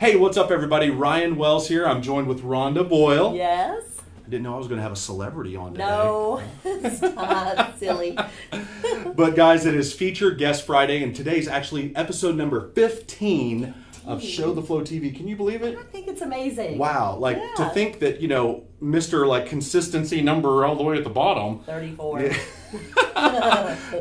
Hey, what's up, everybody? Ryan Wells here. I'm joined with Rhonda Boyle. Yes. I didn't know I was going to have a celebrity on today. No, stop, silly. But guys, it is Featured Guest Friday, and today's actually episode number 15 of ShowTheFlowTV. Can you believe it? I think it's amazing. Wow. Like, Yeah. to think that, Mr. Like consistency number all the way at the bottom 34.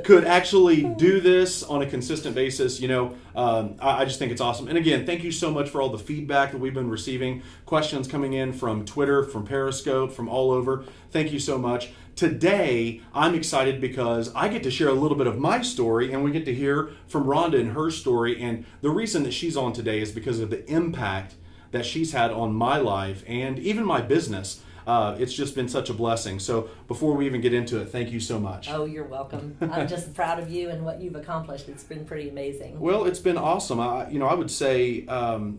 could actually do this on a consistent basis. I just think it's awesome. And again, thank you so much for all the feedback that we've been receiving, questions coming in from Twitter, from Periscope, from all over. Thank you so much. Today, I'm excited because I get to share a little bit of my story, and we get to hear from Rhonda and her story. And the reason that she's on today is because of the impact that she's had on my life and even my business. It's just been such a blessing. So before we even get into it, thank you so much. Oh, you're welcome. I'm just proud of you and what you've accomplished. It's been pretty amazing. Well, it's been awesome. I would say,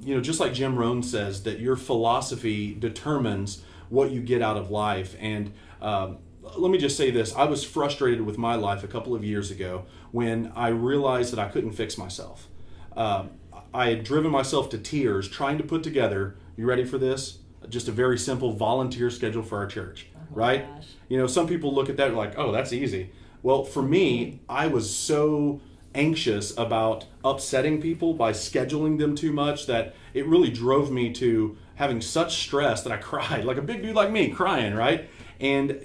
just like Jim Rohn says, that your philosophy determines what you get out of life. And let me just say this. I was frustrated with my life a couple of years ago when I realized that I couldn't fix myself. I had driven myself to tears trying to put together, you ready for this? Just a very simple volunteer schedule for our church, right? Gosh. Some people look at that like, oh, that's easy. Well, for me, I was so anxious about upsetting people by scheduling them too much that it really drove me to having such stress that I cried, like a big dude like me, crying, right? And,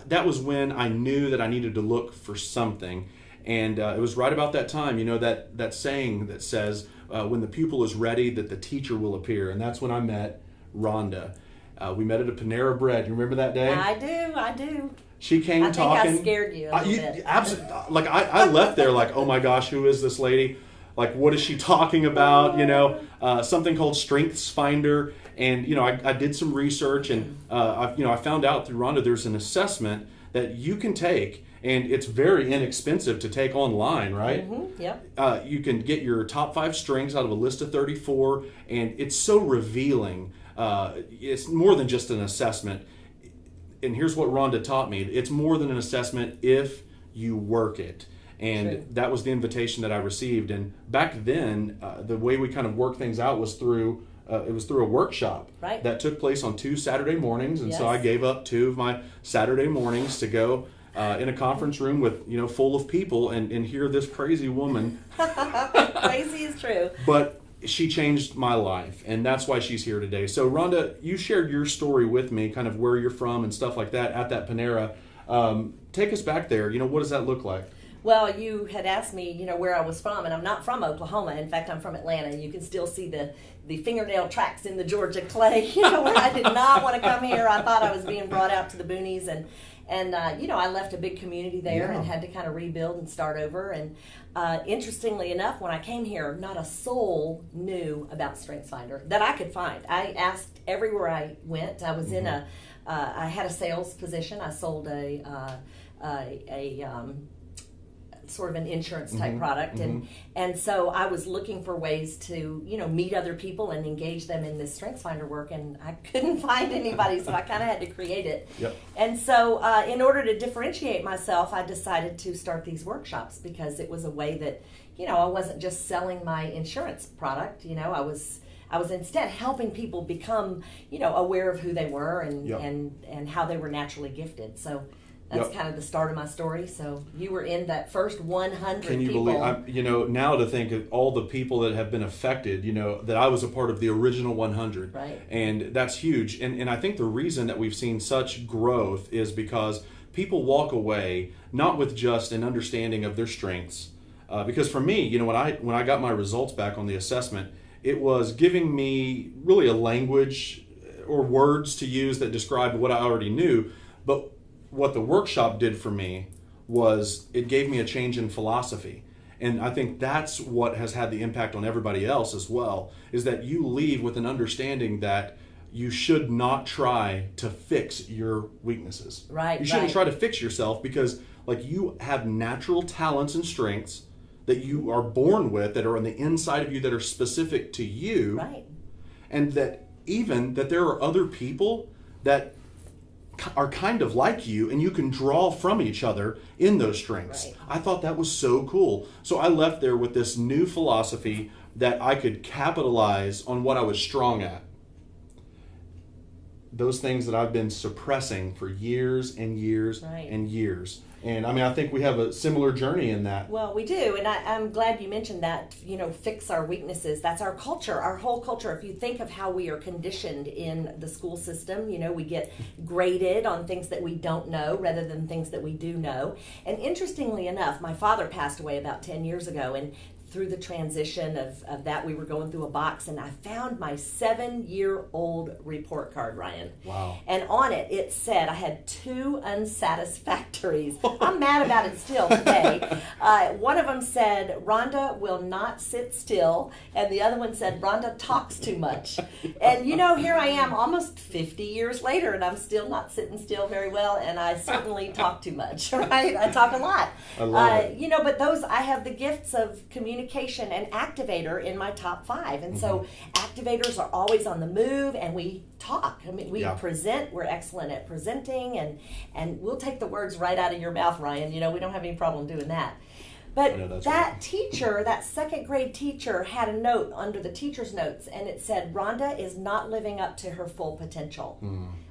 that was when I knew that I needed to look for something. And it was right about that time, that saying that says, when the pupil is ready, that the teacher will appear. And that's when I met Rhonda. We met at a Panera Bread. You remember that day? I do. She came talking. I think I scared you a little bit. Absolutely. Like I left there like, oh my gosh, who is this lady? Like, what is she talking about? Something called StrengthsFinder. And, I did some research and, I found out through Rhonda there's an assessment that you can take, and it's very inexpensive to take online, right? Mm-hmm. Yep. You can get your top 5 strengths out of a list of 34, and it's so revealing. It's more than just an assessment. And here's what Rhonda taught me. It's more than an assessment if you work it. And True. That was the invitation that I received. And back then, the way we kind of worked things out was through a workshop that took place on 2 Saturday mornings. And so I gave up 2 of my Saturday mornings to go in a conference room with, full of people and hear this crazy woman. Crazy is true. But she changed my life, and that's why she's here today. So Rhonda, you shared your story with me, kind of where you're from and stuff like that at that Panera. Take us back there. What does that look like? Well, you had asked me, where I was from, and I'm not from Oklahoma. In fact, I'm from Atlanta. You can still see the fingernail tracks in the Georgia clay, where I did not want to come here. I thought I was being brought out to the boonies, and I left a big community there and had to kind of rebuild and start over. And interestingly enough, when I came here, not a soul knew about StrengthsFinder that I could find. I asked everywhere I went. I was in I had a sales position. I sold a sort of an insurance type product, and so I was looking for ways to meet other people and engage them in this StrengthsFinder work, and I couldn't find anybody, so I kind of had to create it. Yep. And so in order to differentiate myself, I decided to start these workshops because it was a way that I wasn't just selling my insurance product. I was instead helping people become aware of who they were and how they were naturally gifted. So that's kind of the start of my story. So you were in that first 100 people. Can you believe, now to think of all the people that have been affected, that I was a part of the original 100. Right. And that's huge. And I think the reason that we've seen such growth is because people walk away not with just an understanding of their strengths. Because for me, when I got my results back on the assessment, it was giving me really a language or words to use that described what I already knew. But what the workshop did for me was it gave me a change in philosophy. And I think that's what has had the impact on everybody else as well, is that you leave with an understanding that you should not try to fix your weaknesses. Right. You shouldn't try to fix yourself because you have natural talents and strengths that you are born with that are on the inside of you that are specific to you. Right. And that there are other people that are kind of like you, and you can draw from each other in those strengths. Right. I thought that was so cool. So I left there with this new philosophy that I could capitalize on what I was strong at. Those things that I've been suppressing for years and years and years. And I mean, I think we have a similar journey in that. Well, we do. And I'm glad you mentioned that, fix our weaknesses. That's our culture, our whole culture. If you think of how we are conditioned in the school system, we get graded on things that we don't know rather than things that we do know. And interestingly enough, my father passed away about 10 years ago. And through the transition of that, we were going through a box, and I found my 7-year-old report card, Ryan. Wow. And on it, it said I had 2 unsatisfactories. I'm mad about it still today. One of them said, Rhonda will not sit still, and the other one said, Rhonda talks too much. And here I am almost 50 years later, and I'm still not sitting still very well, and I certainly talk too much, right? I talk a lot. I love it. But I have the gifts of communication and activator in my top 5. And so activators are always on the move, and we talk. I mean, we present. We're excellent at presenting, and we'll take the words right out of your mouth, Ryan. We don't have any problem doing that. But that teacher, that 2nd grade teacher, had a note under the teacher's notes, and it said, Rhonda is not living up to her full potential.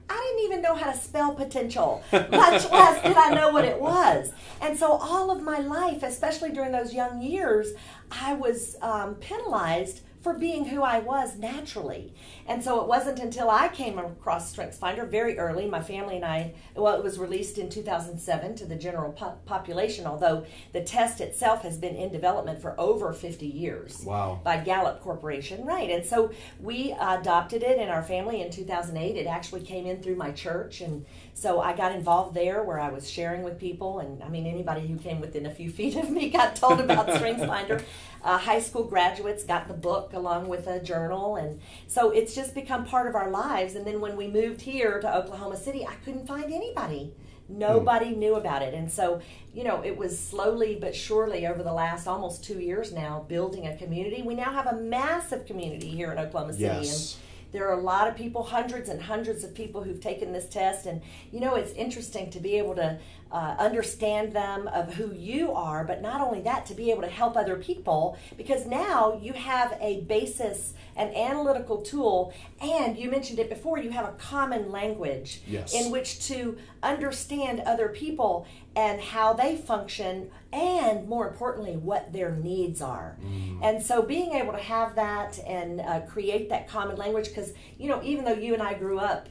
I didn't even know how to spell potential, much less did I know what it was. And so all of my life, especially during those young years, I was penalized for being who I was naturally. And so it wasn't until I came across StrengthsFinder very early. My family and I, it was released in 2007 to the general population, although the test itself has been in development for over 50 years. Wow. By Gallup Corporation, right. And so we adopted it in our family in 2008. It actually came in through my church, and so I got involved there where I was sharing with people, and I mean, anybody who came within a few feet of me got told about StrengthsFinder. High school graduates got the book along with a journal, and so it's just become part of our lives. And then when we moved here to Oklahoma City, I couldn't find anybody. Nobody knew about it. And so, it was slowly but surely over the last almost 2 years now building a community. We now have a massive community here in Oklahoma City. Yes. And there are a lot of people, hundreds and hundreds of people who've taken this test. And, it's interesting to be able to understand them of who you are, but not only that, to be able to help other people, because now you have a basis, an analytical tool, and you mentioned it before, you have a common language in which to understand other people and how they function, and more importantly, what their needs are. And so being able to have that and create that common language, because, even though you and I grew up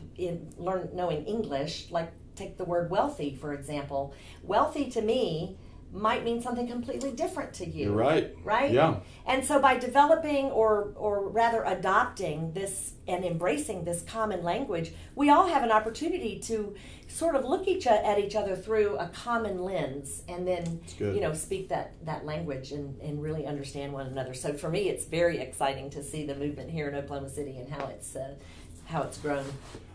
knowing English, like take the word wealthy, for example. Wealthy to me might mean something completely different to you. You're right. Right? Yeah. And so by developing or rather adopting this and embracing this common language, we all have an opportunity to sort of look at each other through a common lens, and then speak that language and really understand one another. So for me, it's very exciting to see the movement here in Oklahoma City and how it's grown.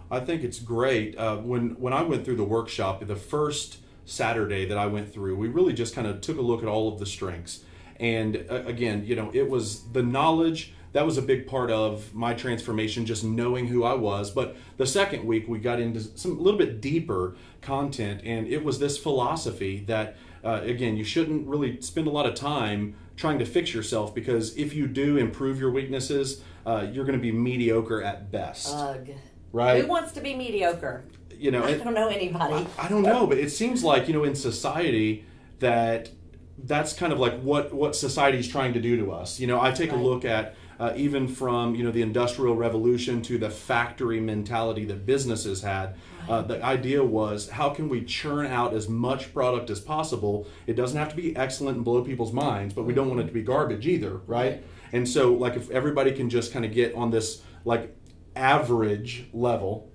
I think it's great. When I went through the workshop, the first Saturday that I went through, we really just kind of took a look at all of the strengths. And again, it was the knowledge. That was a big part of my transformation, just knowing who I was. But the second week, we got into some a little bit deeper content, and it was this philosophy that, again, you shouldn't really spend a lot of time trying to fix yourself, because if you do improve your weaknesses, you're going to be mediocre at best. Ugh. Right? Who wants to be mediocre? I don't know anybody. I don't know, but it seems like, in society that's kind of like what society's trying to do to us. I take a look at even from, the Industrial Revolution to the factory mentality that businesses had. The idea was, how can we churn out as much product as possible? It doesn't have to be excellent and blow people's minds, but we don't want it to be garbage either, right? And so, like, if everybody can just kind of get on this, like, average level,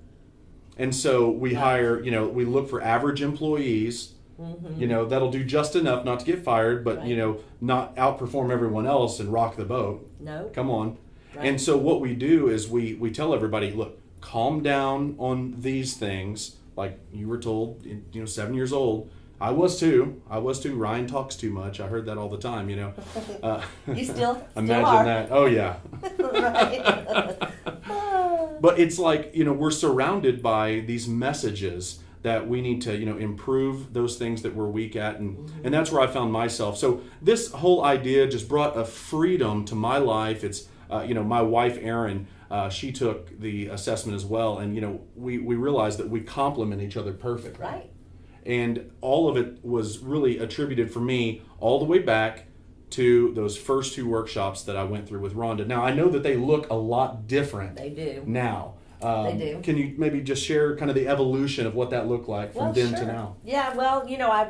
and so we hire, we look for average employees, that'll do just enough not to get fired, but not outperform everyone else and rock the boat. No. Come on. Right. And so what we do is we tell everybody, look, calm down on these things. Like you were told, 7 years old. I was too. Ryan talks too much. I heard that all the time, You still imagine are. that. Oh, yeah. Right. But it's like, we're surrounded by these messages that we need to, improve those things that we're weak at, and that's where I found myself. So this whole idea just brought a freedom to my life. It's my wife Erin, she took the assessment as well, and we realized that we complement each other perfectly. Right. And all of it was really attributed for me all the way back to those first 2 workshops that I went through with Rhonda. Now I know that they look a lot different. They do. Now. They do. Can you maybe just share kind of the evolution of what that looked like from then to now? Yeah, well,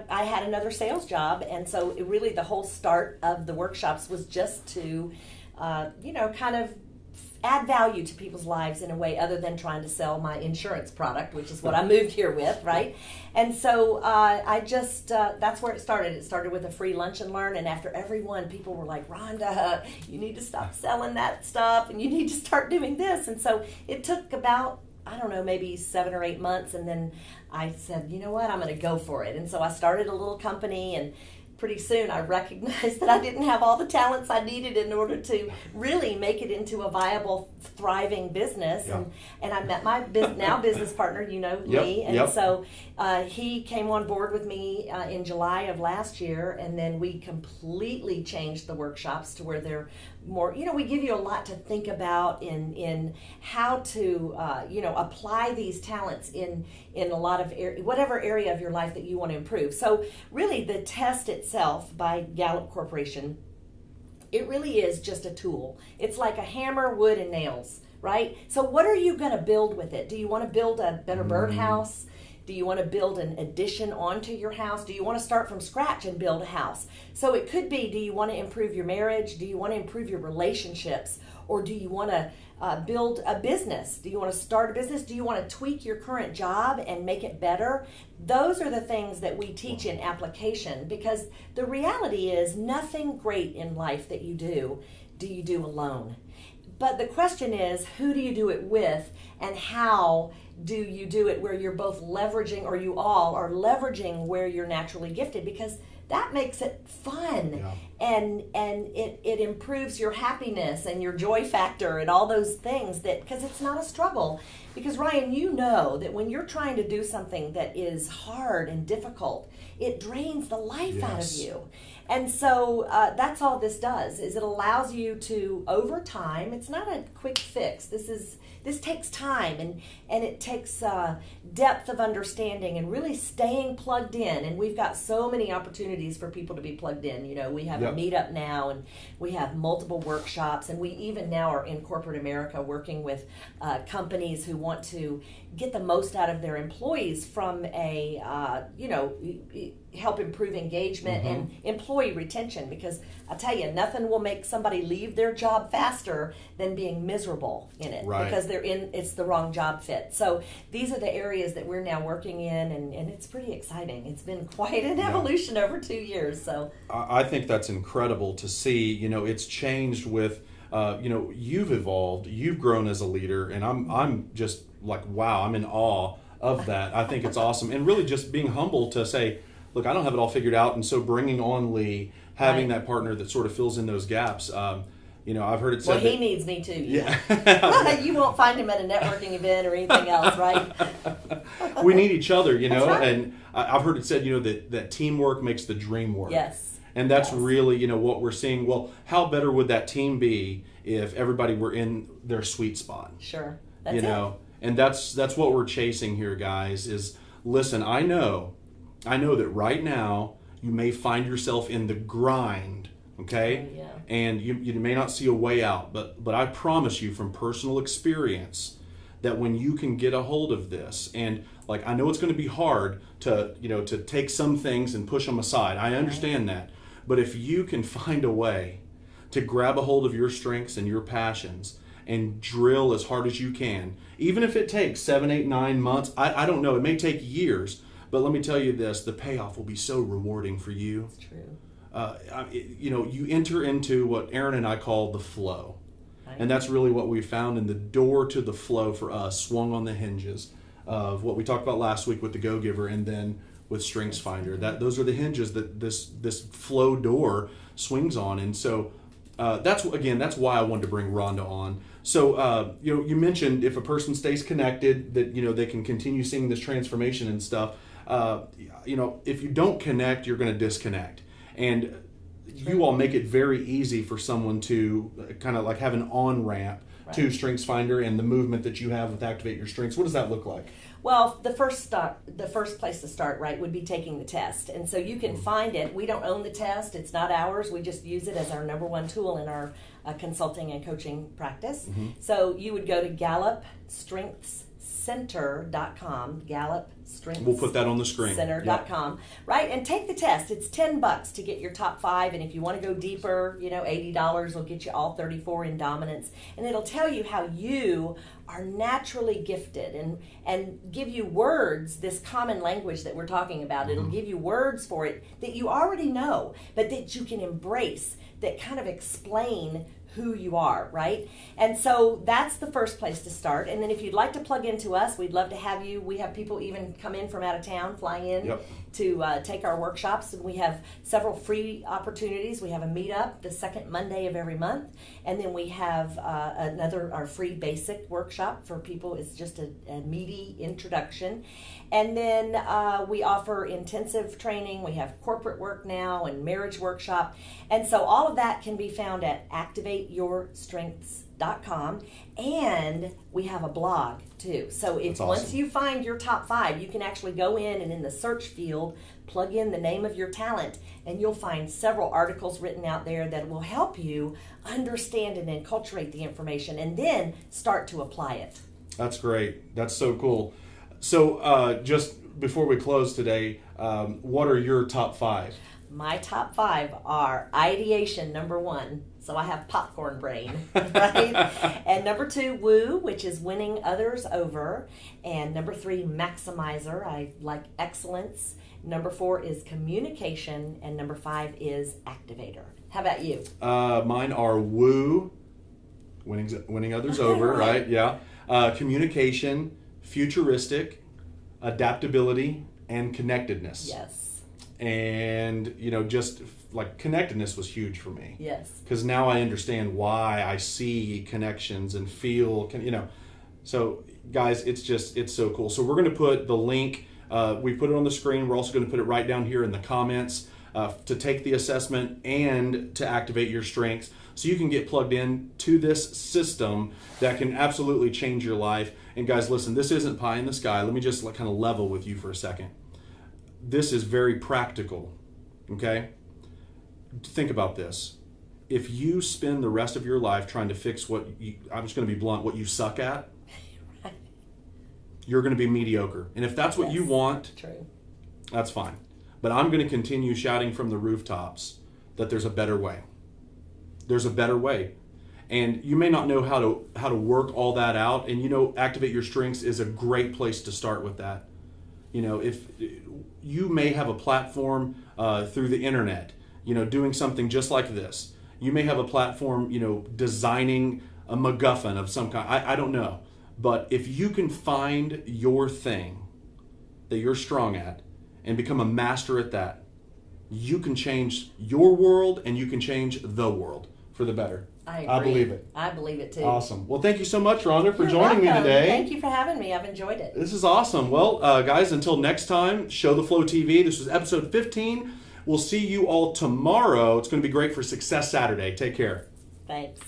I had another sales job, and so really the whole start of the workshops was just to, kind of add value to people's lives in a way other than trying to sell my insurance product, which is what I moved here with, right? And so I just, that's where it started. It started with a free lunch and learn, and after every one, people were like, Rhonda, you need to stop selling that stuff, and you need to start doing this. And so it took about, I don't know, maybe 7 or 8 months, and then I said, you know what, I'm going to go for it. And so I started a little company, and pretty soon I recognized that I didn't have all the talents I needed in order to really make it into a viable, thriving business. Yeah. And I met my now business partner, Lee. And so he came on board with me in July of last year, and then we completely changed the workshops to where they're more, we give you a lot to think about in how to, apply these talents in a lot of whatever area of your life that you want to improve. So really the test itself by Gallup Corporation, it really is just a tool. It's like a hammer, wood, and nails, right? So what are you going to build with it? Do you want to build a better birdhouse? Do you want to build an addition onto your house? Do you want to start from scratch and build a house? So it could be, do you want to improve your marriage? Do you want to improve your relationships? Or do you want to build a business? Do you want to start a business? Do you want to tweak your current job and make it better? Those are the things that we teach in application, because the reality is nothing great in life that you do alone. But the question is, who do you do it with, and how do you do it where you're both leveraging, or you all are leveraging where you're naturally gifted, because that makes it fun. Yeah. And it improves your happiness and your joy factor and all those things, because it's not a struggle. Because Ryan, you know that when you're trying to do something that is hard and difficult, it drains the life out of you. And so that's all this does, is it allows you to, over time, it's not a quick fix. This takes time, and it takes depth of understanding and really staying plugged in. And we've got so many opportunities for people to be plugged in. We have a meetup now, and we have multiple workshops, and we even now are in corporate America working with companies who want to get the most out of their employees from a, help improve engagement and employee retention. Because I tell you, nothing will make somebody leave their job faster than being miserable in it, because it's the wrong job fit. So these are the areas that we're now working in, and it's pretty exciting. It's been quite an evolution over 2 years. So I think that's incredible to see. It's changed with, you've evolved, you've grown as a leader, and I'm just like, wow, I'm in awe of that. I think it's awesome, and really just being humble to say, look, I don't have it all figured out, and so bringing on Lee, having that partner that sort of fills in those gaps. I've heard it said. Well, he needs me too. Yeah. You won't find him at a networking event or anything else, right? We need each other, That's right. And I've heard it said, that teamwork makes the dream work. Yes. And that's really, what we're seeing. Well, how better would that team be if everybody were in their sweet spot? Sure. That's it. And that's what we're chasing here, guys, is, listen, I know that right now you may find yourself in the grind, okay? Yeah. And you may not see a way out, but I promise you from personal experience that when you can get a hold of this, and like, I know it's going to be hard to take some things and push them aside. I understand that. But if you can find a way to grab a hold of your strengths and your passions and drill as hard as you can, even if it takes 7, 8, 9 months, I don't know, it may take years, but let me tell you this, the payoff will be so rewarding for you. It's true. You enter into what Aaron and I call the flow. And that's really what we found, and the door to the flow for us swung on the hinges of what we talked about last week with the Go-Giver, and then with StrengthsFinder. Those are the hinges that this flow door swings on. And so that's why I wanted to bring Rhonda on. So you mentioned if a person stays connected, that they can continue seeing this transformation and stuff. If you don't connect, you're going to disconnect, and you all make it very easy for someone to kind of like have an on-ramp to StrengthsFinder and the movement that you have with Activate Your Strengths. What does that look like? Well, the first place to start, right, would be taking the test. And so you can find it. We don't own the test. It's not ours. We just use it as our number one tool in our consulting and coaching practice. Mm-hmm. So you would go to GallupStrengthsCenter.com, GallupStrengths. We'll put that on the screen. Center.com, right? And take the test. It's $10 to get your top 5. And if you want to go deeper, $80 will get you all 34 in dominance. And it'll tell you how you are naturally gifted and give you words, this common language that we're talking about. It'll give you words for it that you already know, but that you can embrace, that kind of explain who you are, right? And so that's the first place to start. And then if you'd like to plug into us, we'd love to have you. We have people even come in from out of town, fly in to take our workshops. And we have several free opportunities. We have a meetup the second Monday of every month. And then we have our free basic workshop for people. It's just a meaty introduction. And then we offer intensive training. We have corporate work now and marriage workshop. And so all of that can be found at ActivateYourStrengths.com. And we have a blog too. So if once you find your top 5, you can actually go in and in the search field, plug in the name of your talent, and you'll find several articles written out there that will help you understand and enculturate the information and then start to apply it. That's great. That's so cool. So just before we close today, what are your top 5? My top 5 are ideation, number 1. So I have popcorn brain, right? And number 2, woo, which is winning others over. And number 3, maximizer. I like excellence. Number 4 is communication. And number 5 is activator. How about you? Mine are woo, winning others over, right? Yeah. Communication, futuristic, adaptability, and connectedness. Yes. And, just like connectedness was huge for me. Yes. Because now I understand why I see connections and feel, So, guys, it's so cool. So we're going to put the link, we put it on the screen. We're also going to put it right down here in the comments to take the assessment and to activate your strengths so you can get plugged in to this system that can absolutely change your life. And guys, listen, this isn't pie in the sky. Let me just kind of level with you for a second. This is very practical, okay? Think about this. If you spend the rest of your life trying to fix I'm just going to be blunt, what you suck at, you're going to be mediocre. And if that's what you want, that's fine. But I'm going to continue shouting from the rooftops that there's a better way. There's a better way. And you may not know how to work all that out. And Activate Your Strengths is a great place to start with that. If you may have a platform through the internet, doing something just like this. You may have a platform, designing a MacGuffin of some kind. I don't know. But if you can find your thing that you're strong at and become a master at that, you can change your world and you can change the world for the better. I agree. I believe it. I believe it too. Awesome. Well, thank you so much, Rhonda, for You're joining welcome. me today. Thank you for having me. I've enjoyed it. This is awesome. Well, guys, until next time, ShowTheFlowTV. This was episode 15. We'll see you all tomorrow. It's going to be great for Success Saturday. Take care. Thanks.